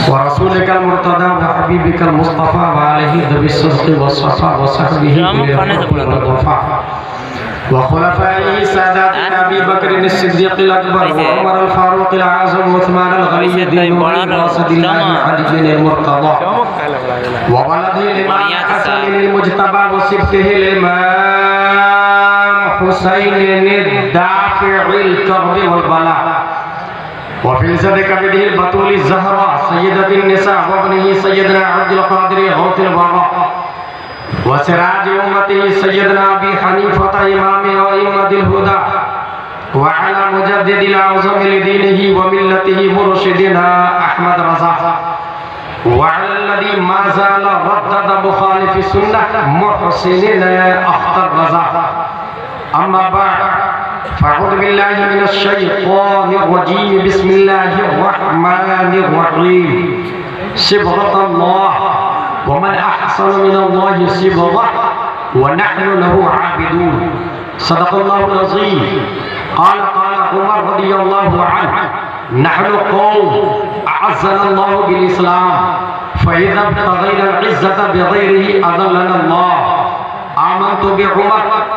वरसूलिकल मुर्तदा व हबीबिकल मुस्तफा व अलैहि दबिस्सद्क़ व सफ़ा व सहबिही व खुलफ़ाए सादात अबी बकर as-सिद्दीक़ अल-अकबर व उमर अल-फारूक अल-आज़म व उस्मान अल-गनी दिन वासिदिल्लाह अली al-मुर्तदा व वलदी इमाम हसन al-मुज्तबा व सिब्तिही इमाम हुसैन ad-दाफ़ि'il कर्ब वल बला वफिलसद कबिदिल बतूल ज़हरा सय्यदतिन निसा वबनिही सय्यदना अब्दुल क़ादिर गौथुल वरा व सिराज उम्मती सय्यदना अबी हनीफा इमाम व इम्मतिल हुदा व अला मुजद्दिदिल आज़म लिदीनिही व मिल्लतिही मुर्शिदिना अहमद रज़ा व अलल्लज़ी मा ज़ाला रद्दद मुखालिफि सुन्नह मुहसिनिन अख्तर रज़ा अम्मा बाद फ़अऊज़ु बिल्लाहि मिनश शैतानिर रजीम बिस्मिल्लाहिर रहमानिर रहीम सिबग़तल्लाह व मन अहसनु मिनल्लाहि सिबग़ह व नहनु लहु आबिदून सदक़ल्लाहुल अज़ीम क़ाल उमर रज़ियल्लाहु अन्हु नहनु क़ौम अअज़्ज़नल्लाहु बिल इस्लाम फ़इज़ा इब्तग़ैना अल-इज़्ज़ता बिग़ैरिही अज़ल्लनल्लाह आमन्तु बिउमर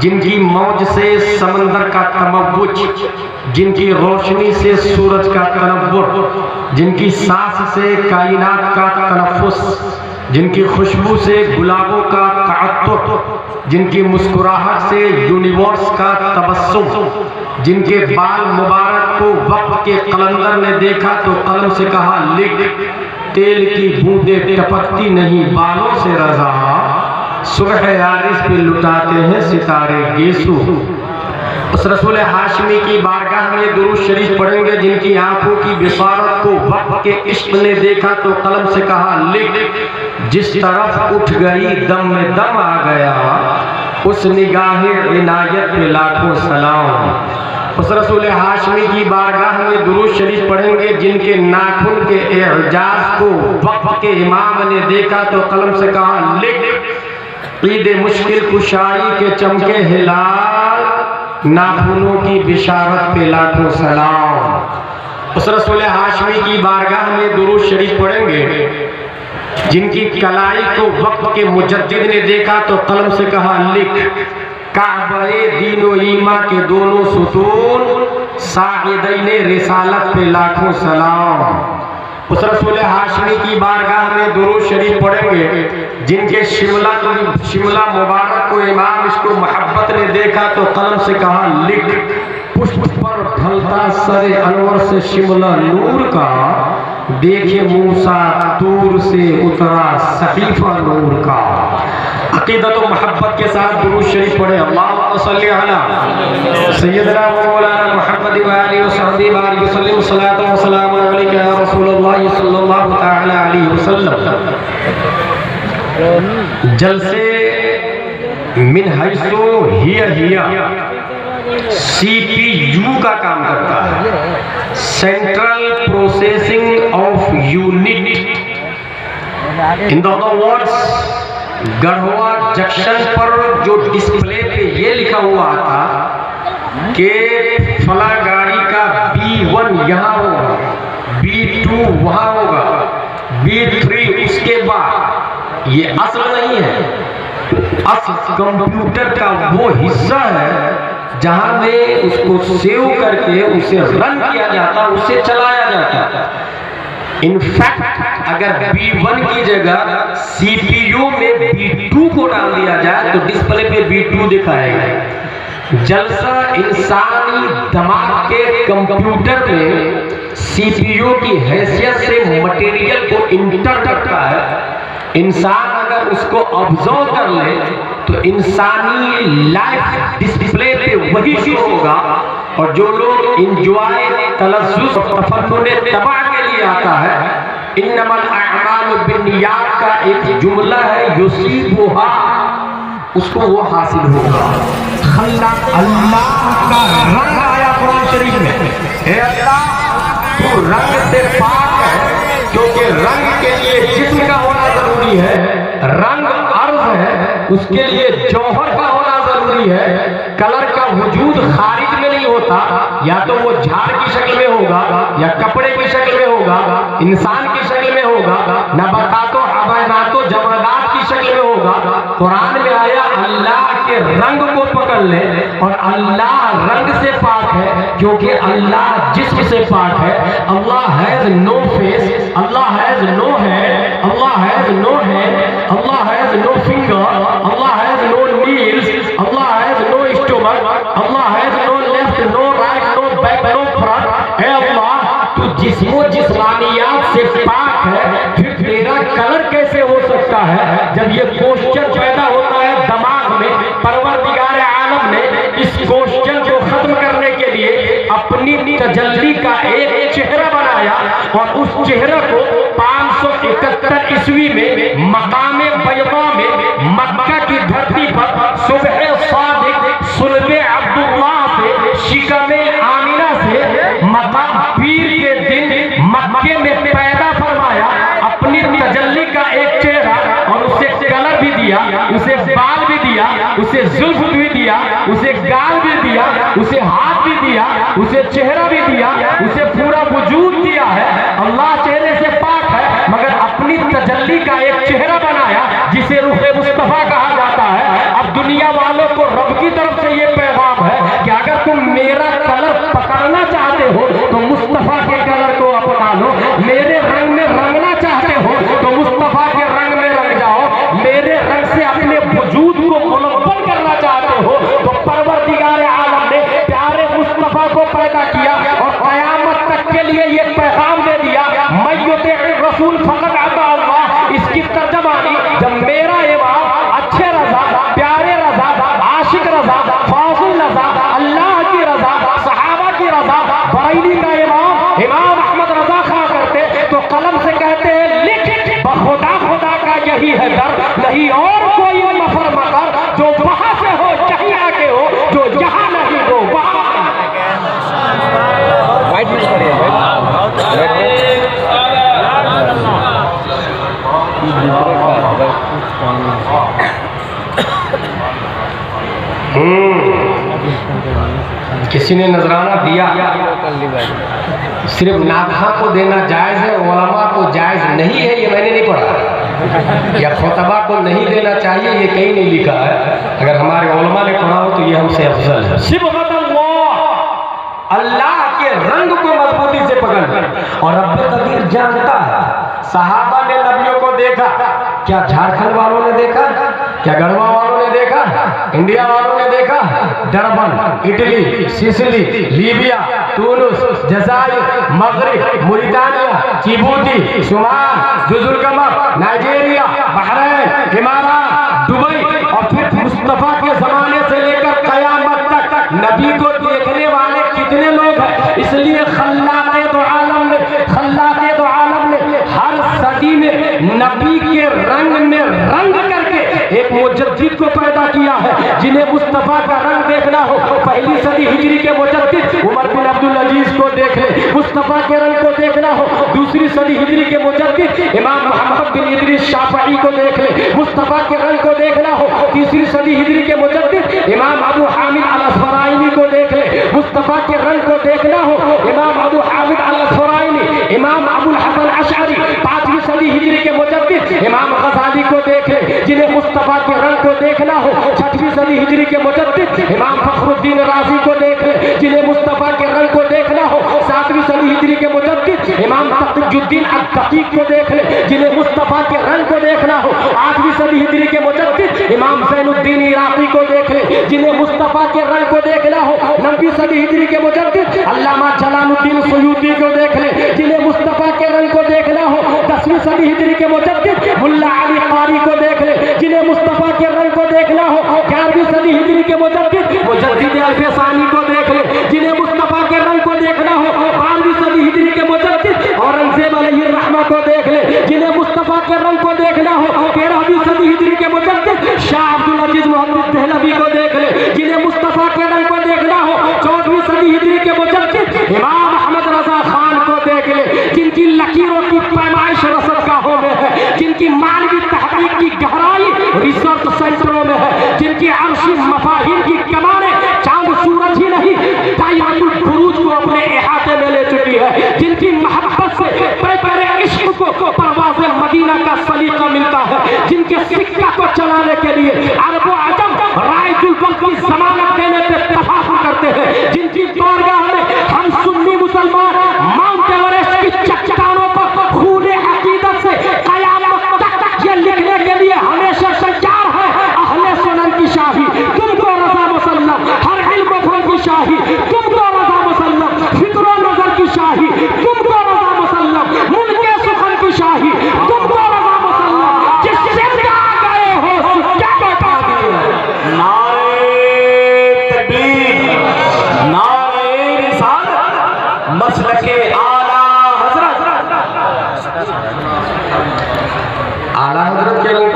जिनकी मौज से समंदर का तमव्वुज जिनकी रोशनी से सूरज का तनव्वुर जिनकी सांस से कायनात का तनफ्फुस जिनकी खुशबू से गुलाबों का तअत्तुर जिनकी मुस्कुराहट से यूनिवर्स का तबस्सुम जिनके बाल मुबारक को वक्त के कलंदर ने देखा तो कलम से कहा लिख तेल की बूंदें टपकती नहीं बालों से रज़ा सुबह यारिस पे लुटाते हैं सितारे गेसू उस रसूल हाशमी की बारगाह में दुरूद शरीफ पढ़ेंगे जिनकी आंखों की बिसारत को वक्त के इश्क ने देखा तो कलम से कहा लिख जिस तरफ उठ गई दम में दम आ गया उस निगाहे इनायत पे लाखों सलाम उस रसूल हाशमी की बारगाह में दुरूद शरीफ पढ़ेंगे जिनके नाखून के एजाज को वक्त के इमाम ने देखा तो कलम से कहा लिख ईद मुश्किल कुशाई के चमके हिलाल नाखूनों की बिशारत पे लाखों सलाम उस रसूल हाशमी की बारगाह में दुरूद शरीफ पढ़ेंगे जिनकी कलाई को वक्त के मुजद्दिद ने देखा तो कलम से कहा लिख काबे दीनो ईमा के दोनों सुतून साहिदैन रिसालत पे लाखों सलाम उस रसूल हाशमी की बारगाह में दुरूद शरीफ पढ़ेंगे जिनके शिमला मुबारक को इमाम इसको मोहब्बत ने देखा तो कलम से कहा लिख पुष्प पर ढलता सरे अनवर से शिमला नूर का देखे मूसा दूर से उतरा सहीफा नूर का अकीदत व मोहब्बत के साथ दुरूद शरीफ पढ़े अल्लाहुम्मा सल्ली अला सय्यदना व मौलाना मुहम्मद व आलिहि व सहबिहि बारिक वसल्लम सल्लल्लाहु व सल्लम अलैका या रसूलल्लाह सल्लल्लाहु तआला अलैहि वसल्लम जलसे मिन हैसु हिया CPU का काम करता है central processing of unit in the other words Garhwa junction पर जो डिस्प्ले पे ये लिखा हुआ था कि फला गाड़ी का B1 यहाँ होगा B2 वहाँ होगा B3 उसके बाद ये असल नहीं है असल कंप्यूटर का वो हिस्सा है जहां में उसको सेव करके उसे रन किया जाता उसे चलाया जाता इनफैक्ट अगर B1 की जगह CPU में B2 को डाल दिया जाए तो डिस्प्ले पे B2 दिखाएगा जलसा इंसानी दिमाग के कंप्यूटर में CPU की हैसियत से मटेरियल को इंटर करता है इंसान अगर उसको ऑब्जर्व कर ले तो इंसानी लाइफ डिस्प्ले पे वही शो होगा और जो लोग इंजॉय तलज्जुज और तफन्नुन तबा के लिए आता है इन्नमल अअमालु बिन्नियात का एक जुमला है युसीबुहा उसको वो हासिल होगा अल्लाह का रंग आया कुरान शरीफ में हे अल्लाह तू रंग से पाक है, क्योंकि रंग के लिए जिस्म का होना जरूरी है, रंग अर्ज है, उसके लिए जौहर का होना जरूरी है। कलर का वजूद खारिज में नहीं होता, या तो वो झाड़ की शक्ल में होगा, या कपड़े की शक्ल में होगा, इंसान की शक्ल में होगा, नबातातो अबानातो जमादात की शक्ल में होगा। कुरान में आया अल्लाह के रंग को पकड़ ले, और अल्लाह रंग से पाक है, क्योंकि अल्लाह जिस्म से पाक है। Allah has no face, Allah has no head, Allah has no hand, Allah has no finger, Allah has no nails, Allah has no stomach, Allah has no left, no right, no back, no front. ए Allah, तू जिस्मो जिस्मानियात से पाक है, फिर तेरा colour कैसे हो सकता है? जब ये क्वेश्चन पैदा होता है दिमाग में, परवरदिगार आलम ने इस क्वेश्चन को खत्म करने के लिए अपनी तजल्ली का एक चेहरा बनाया, और उस चेहरे को 571 ईस्वी में मकामे बैदा में मक्का की धरती पर सुबह सादिक सुल्बे अब्दुल्लाह से शिकमे आमिना से मकाम पीर के दिन मक्के में पैदा फरमाया अपनी तजल्ली का एक चेहरा, और उसे कलर भी दिया, उसे बाल भी दिया, उसे जुल्फ भी दिया, उसे गाल भी दिया, उसे हाथ भी दिया, उसे चेहरा भी दिया, उसे पूरा वजूद दिया है। अल्लाह चेहरे से पाक है, मगर अपनी तजल्ली का एक चेहरा बनाया जिसे रूहे मुस्तफा कहा जाता है। अब दुनिया वालों को रब की तरफ से ये पैगाम है कि अगर तुम मेरा कलर पकड़ना चाहते हो तो मुस्तफा के कलर को अपना लो, मेरे रंग में रंगना चाहते हो तो मुस्तफा के रंग में रंग जाओ, मेरे रंग से अपने वजूद को मुनव्वर करना चाहते हो तो परवरदिगार आलम ने प्यारे मुस्तफा को पैदा किया, और कयामत तक के लिए ये पैगाम दे दिया, मय्यते रसूल फकत अता अल्लाह। इसकी तर्जमानी, जब मेरा इमाम अच्छे रजा, प्यारे रजा, आशिक रजा, फाजिल रजा, अल्लाह की रजा, सहाबा की रजा, बरेली का इमाम अहमद रजा खां करते तो कलम से कहते हैं लिख, बखुदा खुदा का यही है दर, नहीं और कोई मफर मकर, जो वहां से हो कहीं आके हो, जो यहाँ नहीं हो वहां। किसी ने नजराना दिया, सिर्फ नादहा को देना जायज है, उलमा को जायज नहीं है, ये मैंने नहीं पढ़ा, या खुतबा को नहीं देना चाहिए, ये कहीं नहीं लिखा है। अगर हमारे उलमा ने पढ़ा हो तो ये हमसे अफजल है। सिबगत अल्लाह के रंग को मजबूती से पकड़, और रब्बे कदीर जानता है। सहाबा ने नबियों को देखा, क्या झारखंड वालों ने देखा, क्या गढ़वा वालों ने देखा, इंडिया वालों ने देखा? डरबन, इटली, सिसिली, लीबिया, तुनिस, जज़ाइर, मगरिब, मुरितानिया, जिबूती, सुमान, जुजुल कमर, नाइजीरिया, बहरैन, इमारात, दुबई, और फिर मुस्तफा के जमाने से लेकर कयामत तक नबी को देखने वाले कितने लोग हैं? इसलिए खल्लाक़े दो आलम ने हर सदी में नबी के रंग में रंग करके एक मुजद्दिद को पैदा किया है, जिन्हें मुस्तफा का रंग देखना हो, पहली सदी हिजरी के मुजद्दिद उमर बिन अब्दुल अजीज को देख ले। मुस्तफा के रंग को देखना हो, दूसरी सदी हिजरी के मुजद्दिद इमाम मोहम्मद बिन इदरीस शाफई को देख ले। मुस्तफा के रंग को देखना हो, तीसरी सदी हिजरी के मुजद्दिद इमाम अबू हामिद अल-अस्फराइनी को देख ले। मुस्तफा के रंग को देखना हो, इमाम अबू हामिद अल-अस्फराइनी, इमाम अबुल हसन अशअरी, 5वीं सदी हिजरी के मुजद्दिद इमाम गज़ाली को देख ले। जिन्हें मुस्तफा के रंग को देखना हो, 6वीं सदी हिजरी के मुजद्दिद इमाम फखरुद्दीन राज़ी को देख ले। जिन्हें मुस्तफा के रंग को देखना हो, 7वीं सदी हिजरी के मुजद्दिद इमाम तक़ियुद्दीन अद-दक़ीक़ को देख ले। जिन्हें मुस्तफा के रंग को देखना हो, 8वीं सदी हिजरी के मुजद्दिद इमाम ज़ैनुद्दीन इराक़ी को देख ले। जिन्हें मुस्तफा के रंग को देखना हो, 9वीं सदी हिजरी के मुजद्दिद अल्लामा जलालुद्दीन सुयूती को देख ले। जिन्हें मुस्तफा के रंग को देखना हो, 10वीं सदी हिजरी के मुजद्दिद मुल्ला अली क़ारी को देख ले। जिन्हें मुस्तफा के रंग को देखना हो, 11वीं सदी हिजरी के मुजद्दिद मुजद्दिद अल-फ़सानी को देख ले। जिन्हें मुस्तफा के रंग को देखना हो, 12वीं सदी हिजरी के मुजद्दिद औरंगज़ेब अलैहिर्रहमा को देख ले। जिन्हें मुस्तफा के रंग को देखना हो, 13वीं सदी हिजरी के मुजद्दिद शाह अब्दुल अजीज मोहम्मद देहलवी को देख ले। जिन्हें मुस्तफा के रंग को देखना हो, 14वीं सदी हिजरी के मुजद्दिद इमाम अहमद रज़ा खान को देख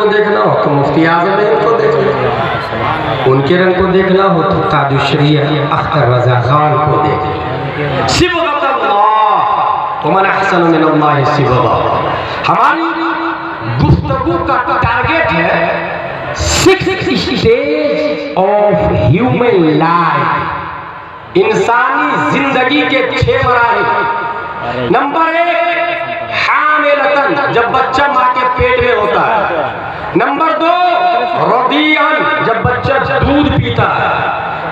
को देखना हो तो मुफ्ती आजम इनको देख लो, उनके रंग को देखना हो तो कादुश्री अख्तर रजा खान को देख लो। सिबगतल्लाह वमन अहसन मिनल्लाहि सिबगा। हमारी गुफ्तगू का टारगेट है 6 स्टेज ऑफ ह्यूमन लाइफ, इंसानी जिंदगी के 6 मराहिल। नंबर 1 हामिलतन, जब बच्चा माँ के पेट में होता है। नंबर 2 रदीअन, जब बच्चा दूध पीता है।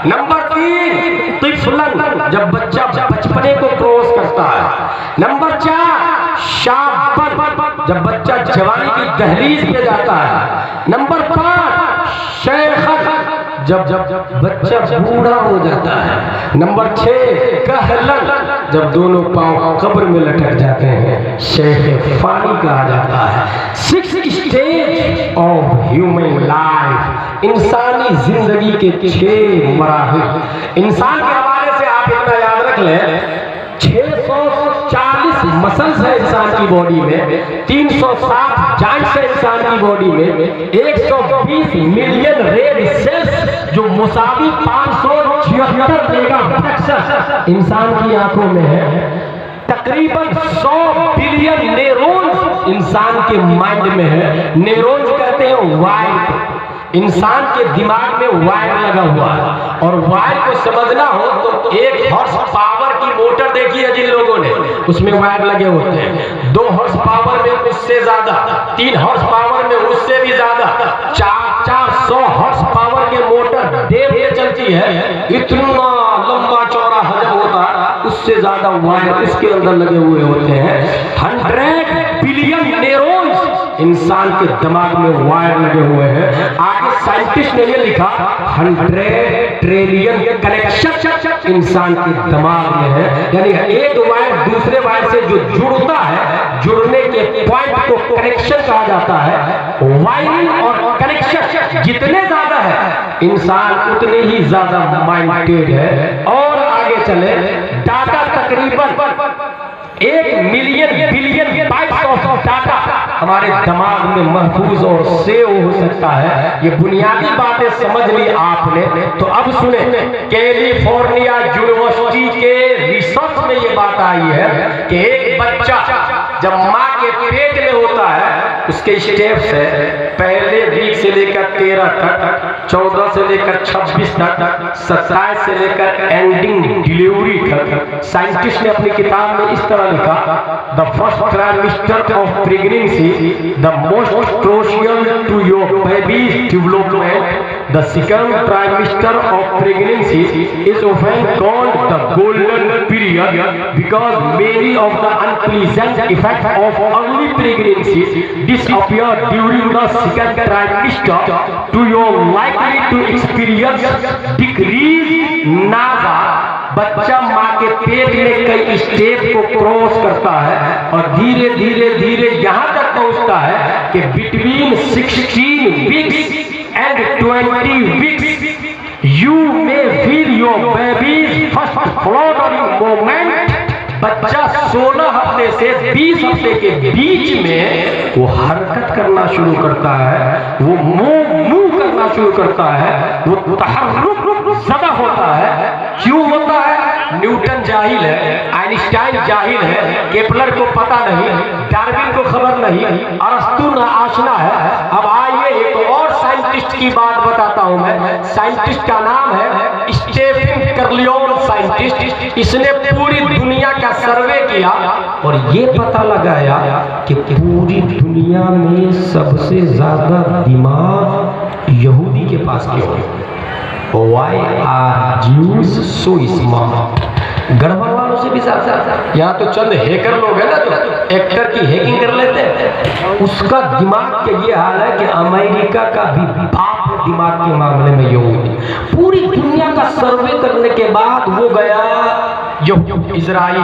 नंबर 3 तिफलन, जब बच्चा बचपने को क्रॉस करता है। नंबर 4 शाबन, जब बच्चा जवानी की दहलीज पे जाता है। नंबर 5 शेखन, जब बच्चा बूढ़ा हो जाता है। नंबर 6 कहलन, जब दोनों पांव कब्र में लटक जाते हैं, शेख फानी कहा जाता है। 6 स्टेज ऑफ ह्यूमन लाइफ, इंसानी जिंदगी के 6 मराहिल। इंसान के हवाले से आप इतना याद रख लें, 640 मसल्स है इंसान की बॉडी में, 360 जॉइंट्स है इंसान की बॉडी में, 120 मिलियन रेड सेल्स जो मुसावी 576 मेगापिक्सल इंसान की आंखों में है। तकरीबन 100 बिलियन न्यूरॉन्स इंसान के माइंड में है। न्यूरॉन्स कहते हैं वायर, इंसान के दिमाग में वायर लगा हुआ है। और वायर को समझना हो तो 1 हॉर्स पावर की मोटर देखी है जिन लोगों ने, उसमें वायर लगे होते हैं। 2 हॉर्स पावर में उससे ज्यादा, 3 हॉर्स पावर में उससे भी ज्यादा, 400 हॉर्स पावर के मोटर देव में चलती है। इतना लंबा चौड़ा हजम होता है, उससे ज्यादा वायर उसके अंदर लगे हुए होते हैं। 100 बिलियन न्यूरॉन्स इंसान के दिमाग में वायर लगे हुए हैं। आगे साइंटिस्ट ने ये लिखा 100 ट्रिलियन कनेक्शन इंसान के दिमाग में है। यानी एक वायर दूसरे वायर से जो जुड़ता है, जुड़ने के पॉइंट को कनेक्शन कहा जाता है। वायरिंग और कनेक्शन जितने ज्यादा है, इंसान उतने ही ज्यादा माइंडेड है। और आगे चले, डाटा तकरीबन 1 million billion bytes of data हमारे दिमाग में महफूज और सेव हो सकता है। ये बुनियादी बातें समझ ली आपने, तो अब सुने, कैलिफोर्निया यूनिवर्सिटी के रिसर्च में ये बात आई है कि एक बच्चा जब माँ के पेट में होता है, उसके स्टेप्स है पहले वीक से लेकर 13 तक, 14 से लेकर 26 तक, 27 से लेकर एंडिंग डिलीवरी तक। साइंटिस्ट ने अपनी किताब में इस तरह लिखा, the first trimester of pregnancy the most crucial to your baby's development. The second trimester of pregnancy is often called the golden period because many of the unpleasant effect of early pregnancy disappear during the second trimester to your likely to experience decrease Naga. बच्चा माँ के पेट में कई step को cross करता है और धीरे धीरे धीरे यहाँ तक पहुँचता है कि between 16 weeks and 20 weeks you may feel your baby's first fluttering moment. बच्चा 16 हफ्ते से 20 हफ्ते के बीच में वो हरकत करना शुरू करता है, वो मूव करना शुरू करता है, वो तहर्रुक ज़्यादा होता है। क्यों होता है? न्यूटन जाहिल है, आइंस्टाइन जाहिल है, केपलर को पता नहीं, डार्विन को खबर नहीं, अरस्तु ना आशना है। अब आइए एक और साइंटिस्ट की बात बताता हूं मैं। साइंटिस्ट का नाम है स्टेफन कर्लियोन साइंटिस्ट। इसने पूरी दुनिया का सर्वे किया और ये पता लगाया कि पूरी दुनिया में सबसे ज्यादा दिमाग यहूदी के पास क्यों है। Why are Jews so smart? गड़बड़ वालों से भी ज्यादा। यहाँ तो चंद हैकर लोग हैं ना, तो एक्टर की हैकिंग कर लेते हैं। उसका दिमाग के ये हाल है कि अमेरिका का भी बाप दिमाग के मामले में यहूदी। पूरी दुनिया का सर्वे करने के बाद वो गया इजराइल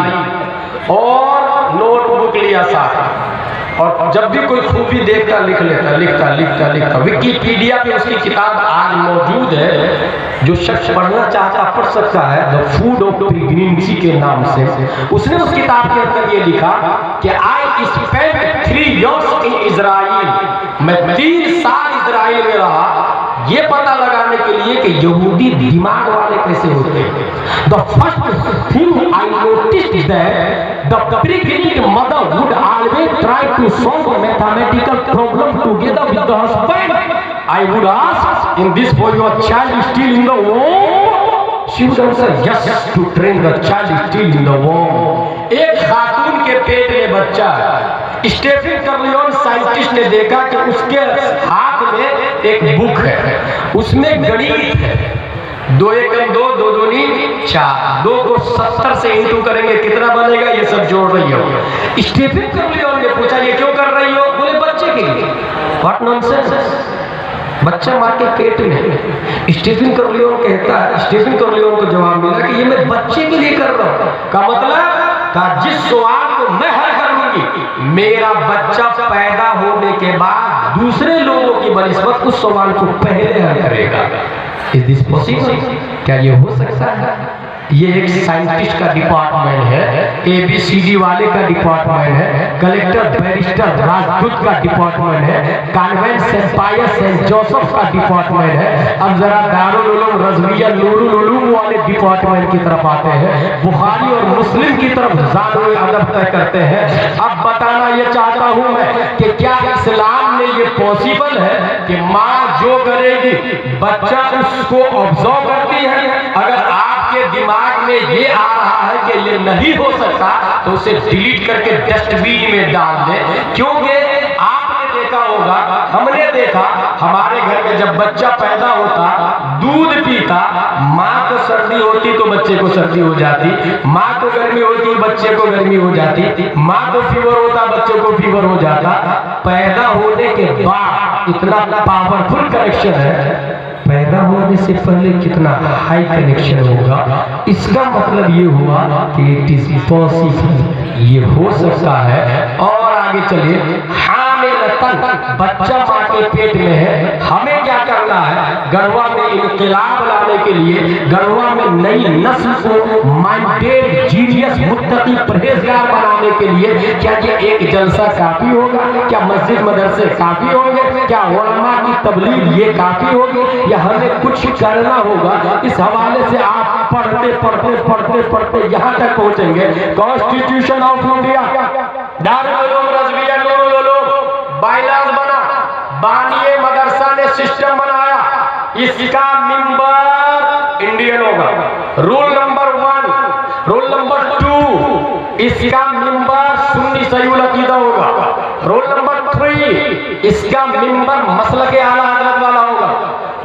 और नोटबुक लिया साथ, और जब भी कोई खूबी देखता लिख लेता, लिखता। विकिपीडिया पे उसकी किताब आज मौजूद है, जो शख्स पढ़ना चाहता पढ़ सकता है, द फूड ऑफ प्रेगनेंसी के नाम से। उसने उस किताब के अंदर ये लिखा कि I spent 3 years in Israel, मैं 3 साल इजराइल में रहा ये पता लगाने के लिए कि यहूदी दिमाग वाले कैसे होते हैं। The first thing I noticed that the pregnant mother would always try to solve mathematical problem together with the husband. I would ask in this for your child still in the womb. She would answer yes to train the child still in the womb. एक खातून के पेट में बच्चा है। Stephen कर्लियोन scientist ने देखा कि उसके हाथ में एक बुक है, उसमें गणित है। 2 एकम 2, 2 दूनी 4, 2 को 70 से इंटू करेंगे कितना बनेगा, ये सब जोड़ रही हो। स्टेफन कर्लियोन ने पूछा ये क्यों कर रही हो? बोले बच्चे के लिए। व्हाट नॉनसेंस, बच्चा मां के पेट में। स्टीफन कर्लियोन कहता है, स्टीफन कर्लियोन को जवाब मिला कि ये मैं बच्चे के लिए कर रहा हूं। का मतलब का जिस सवाल को मैं हल करूंगी, मेरा बच्चा पैदा होने के बाद दूसरे लोगों की बनिस्बत उस सवाल को पहले हल करेगा। Is this possible? क्या ये हो सकता है? ये एक साइंटिस्ट का डिपार्टमेंट है, ABCD वाले का डिपार्टमेंट है, कलेक्टर बैरिस्टर राजदूत का डिपार्टमेंट है, कॉन्वेंट सेंट पायस सेंट जोसेफ का डिपार्टमेंट है। अब जरा दारुल उलूम रज़विया नूरुल उलूम वाले डिपार्टमेंट की तरफ आते हैं, बुखारी और मुस्लिम की तरफ ज़ानुल अदब तय करते हैं। अब बताना ये चाहता हूं मैं कि क्या इस्लाम में ये पॉसिबल है कि माँ जो करेगी बच्चा उसको ऑब्जर्व करती है? अगर आपके दिमाग में ये आ रहा है कि ये नहीं हो सकता तो उसे डिलीट करके डस्टबिन में डाल दे। क्योंकि आपने देखा होगा, हमने देखा, हमारे घर में जब बच्चा पैदा होता, दूध पीता, माँ को सर्दी होती तो बच्चे को सर्दी हो जाती, माँ को गर्मी होती बच्चे को गर्मी हो जाती, माँ को फीवर होता बच्चे को फीवर हो जाता। पैदा होने के बाद इतना पावरफुल कनेक्शन है, पैदा होने से पहले कितना हाई कनेक्शन होगा। इसका मतलब ये हुआ कि इट इज पॉसिबल, ये हो सकता है। और आगे चलिए, बच्चा माँ के पेट में है, हमें क्या करना है? गढ़वा में इनकलाब लाने के लिए, गढ़वा में नई नस्ल को माइंडेड जीनियस मुत्तकी परहेजगार बनाने के लिए क्या ये एक जलसा काफी होगा? क्या मस्जिद मदरसे काफी होंगे? क्या उलमा की तबलीग ये काफी होगी? या हमें कुछ करना होगा? इस हवाले से आप पढ़ते पढ़ते पढ़ते पढ़ते यहाँ तक पहुँचेंगे। Constitution of India, Darul Uloom Razvia Noorul Uloom bylaws बना, बानिए मदरसा ने सिस्टम बनाया, इसका मिंबर इंडियन होगा। रूल नंबर 1, रूल नंबर 2, इसका मिंबर सुन्नी सयूल अकीदा होगा। रूल नंबर 3, इसका मिंबर मसलक आला हज़रत वाला होगा।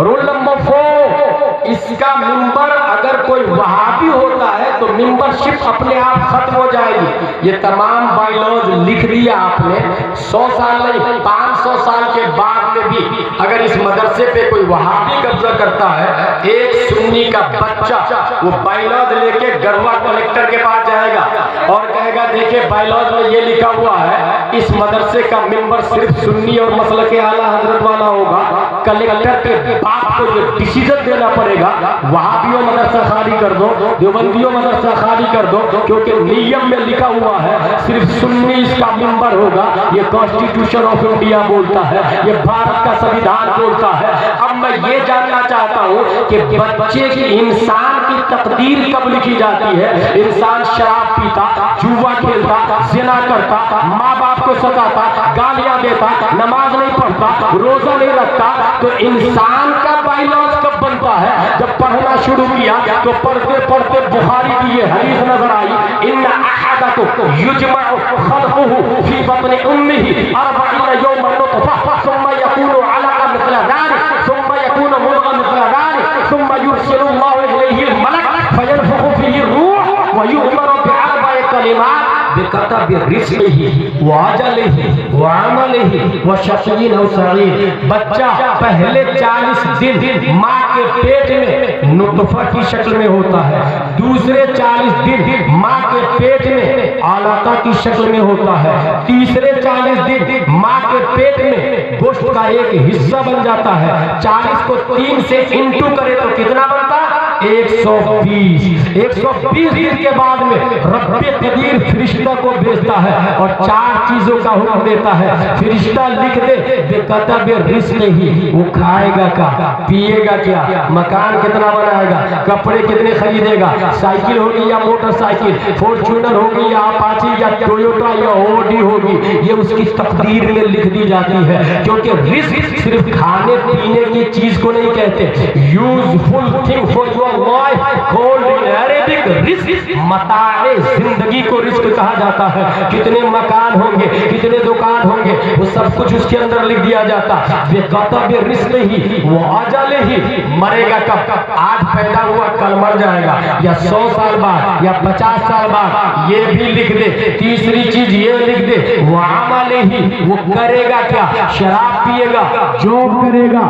रूल नंबर 4, इसका मिंबर अगर कोई वहाबी होता है तो मिंबरशिप अपने आप खत्म हो जाएगी। ये तमाम बायलॉज लिख दिया आपने। 100 साल नहीं, 500 साल के बाद में भी अगर इस मदरसे पे कोई वहाबी कब्जा करता है, एक सुन्नी का बच्चा वो बायलॉज लेके गढ़वा कलेक्टर के पास जाएगा और कहेगा देखिए बायलॉज में ये लिखा हुआ है, इस मदरसे का मेंबर सिर्फ सुन्नी और मसलक आला हजरत वाला होगा। कलेक्टर के बाप को ये डिसीजन देना पड़ेगा, वहाबियों मदरसा खाली कर दो, देवबंदियों मदरसा खाली कर दो, क्योंकि नियम में लिखा हुआ है सिर्फ सुन्नी इसका मेंबर होगा। ये कॉन्स्टिट्यूशन ऑफ इंडिया बोलता है, ये भारत का संविधान बोलता है। अब मैं ये जानना चाहता हूँ कि बच्चे की, इंसान की तकदीर कब लिखी जाती है? इंसान शराब पीता, जुआ खेलता, जिना करता, माँ बाप को सताता, गालियां देता, नमाज नहीं पढ़ता, रोजा नहीं रखता, तो इंसान का बायलॉज कब बनता है? जब पढ़ना शुरू किया तो पढ़ते पढ़ते बुखारी की ये हदीस नजर आई, इन्ना अहदकुम युजमअ खल्क़ुहु फी बत्नि उम्मिही 40 यौमन नुतफ़ा सुम्मा यकूनु अलक़ा मिस्ला ज़ालिक सुम्मा यकूनु मुद्ग़ा मिस्ला ज़ालिक सुम्मा युरसिलुल्लाहु इलैहि अल-मलक फयनफ़ुख़ु फीहि रूह व यु'मरू बिअरबइ कलिमात बिकतबि रिज़्क़िही व अजलिही व अमलिही व शक़िय्यिन औ सईद। बच्चा पहले 40 दिन माँ के पेट में नुतफा की शक्ल में होता है, दूसरे 40 दिन माँ के पेट में आलाका की शक्ल में होता है, तीसरे 40 दिन माँ के पेट में गोश्त का एक हिस्सा बन जाता है। 40 को 3 से इंटू करे तो कितना बनता? 120 दिन के बाद में रब्बे कदीर फरिश्ता को भेजता है और 4 चीजों का हुक्म देता है। फरिश्ता लिख दे बेकतब रिस्क ही, वो खाएगा क्या, पिएगा क्या, मकान कितना बनाएगा, कपड़े कितने खरीदेगा, साइकिल होगी या मोटरसाइकिल, फॉर्च्यूनर होगी या अपाची या टोयोटा या ऑडी होगी, ये उसकी तकदीर में लिख दी जाती है। क्योंकि रिस्क सिर्फ खाने पीने की चीज को नहीं कहते, useful thing for your life called in Arabic रिस्क, मताए जिंदगी को रिस्क कहा जाता है। कितने मकान होंगे, कितने दुकान होंगे, वो सब कुछ उसके अंदर लिख दिया जाता। बेकतब रिस्क ही, वो अजल ही, मरेगा कब, आज पैदा हुआ कल मर जाएगा, या 100 साल बाद या 50 साल बाद, ये भी लिख दे। तीसरी चीज ये लिख दे वो अमल ही, वो करेगा क्या, शराब पिएगा, जॉब करेगा,